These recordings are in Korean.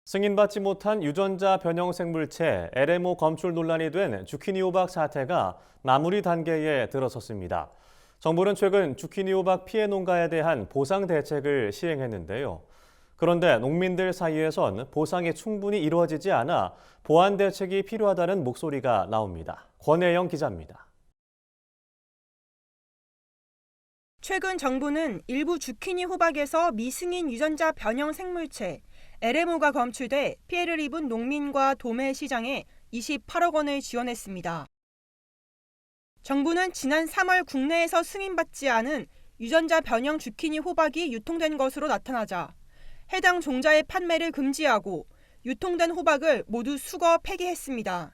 승인받지 못한 유전자 변형 생물체 LMO 검출 논란이 된 주키니 호박 사태가 마무리 단계에 들어섰습니다. 정부는 최근 주키니 호박 피해 농가에 대한 보상 대책을 시행했는데요. 그런데 농민들 사이에선 보상이 충분히 이루어지지 않아 보완 대책이 필요하다는 목소리가 나옵니다. 권혜영 기자입니다. 최근 정부는 일부 주키니 호박에서 미승인 유전자 변형 생물체 LMO가 검출돼 피해를 입은 농민과 도매 시장에 28억 원을 지원했습니다. 정부는 지난 3월 국내에서 승인받지 않은 유전자 변형 주키니 호박이 유통된 것으로 나타나자 해당 종자의 판매를 금지하고 유통된 호박을 모두 수거 폐기했습니다.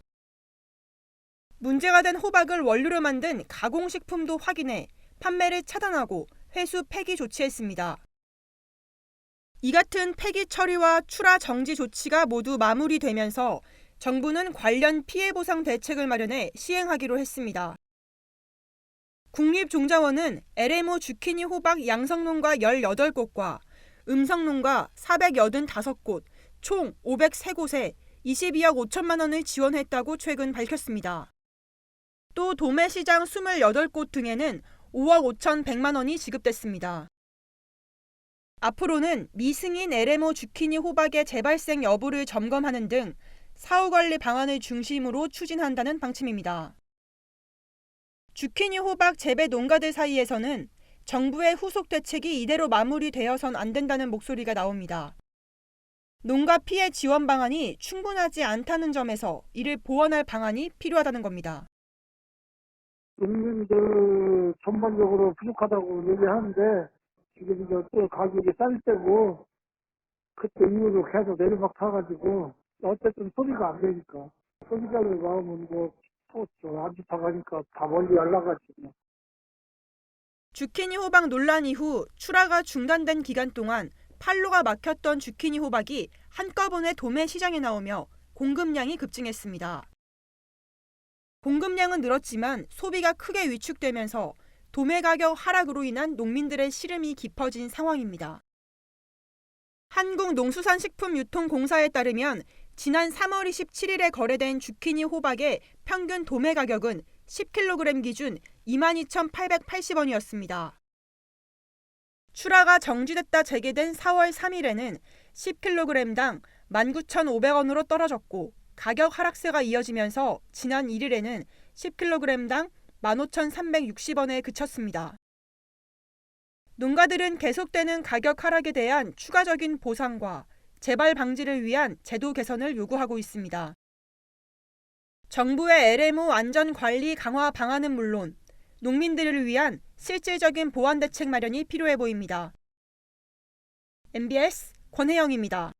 문제가 된 호박을 원료로 만든 가공식품도 확인해 판매를 차단하고 회수 폐기 조치했습니다. 이 같은 폐기 처리와 출하 정지 조치가 모두 마무리되면서 정부는 관련 피해 보상 대책을 마련해 시행하기로 했습니다. 국립종자원은 LMO 주키니 호박 양성농가 18곳과 음성농가 485곳, 총 503곳에 22억 5천만 원을 지원했다고 최근 밝혔습니다. 또 도매시장 28곳 등에는 5억 5천100만 원이 지급됐습니다. 앞으로는 미승인 LMO 주키니 호박의 재발생 여부를 점검하는 등 사후 관리 방안을 중심으로 추진한다는 방침입니다. 주키니 호박 재배 농가들 사이에서는 정부의 후속 대책이 이대로 마무리되어선 안 된다는 목소리가 나옵니다. 농가 피해 지원 방안이 충분하지 않다는 점에서 이를 보완할 방안이 필요하다는 겁니다. 농민들 전반적으로 부족하다고 얘기하는데 지금 이제 또 가격이 쌀 때고 그때 이후로 계속 내리막 타가지고 어쨌든 소비가 안 되니까 소비자들 마음은 안 좋다고 하니까 다 멀리 연락하지. 주키니 호박 논란 이후 출하가 중단된 기간 동안 판로가 막혔던 주키니 호박이 한꺼번에 도매 시장에 나오며 공급량이 급증했습니다. 공급량은 늘었지만 소비가 크게 위축되면서 도매 가격 하락으로 인한 농민들의 시름이 깊어진 상황입니다. 한국농수산식품유통공사에 따르면 지난 3월 27일에 거래된 주키니 호박의 평균 도매 가격은 10kg 기준 22,880원이었습니다. 출하가 정지됐다 재개된 4월 3일에는 10kg당 19,500원으로 떨어졌고 가격 하락세가 이어지면서 지난 1일에는 10kg당 15,360원에 그쳤습니다. 농가들은 계속되는 가격 하락에 대한 추가적인 보상과 재발 방지를 위한 제도 개선을 요구하고 있습니다. 정부의 LMO 안전 관리 강화 방안은 물론 농민들을 위한 실질적인 보완 대책 마련이 필요해 보입니다. MBS 권혜영입니다.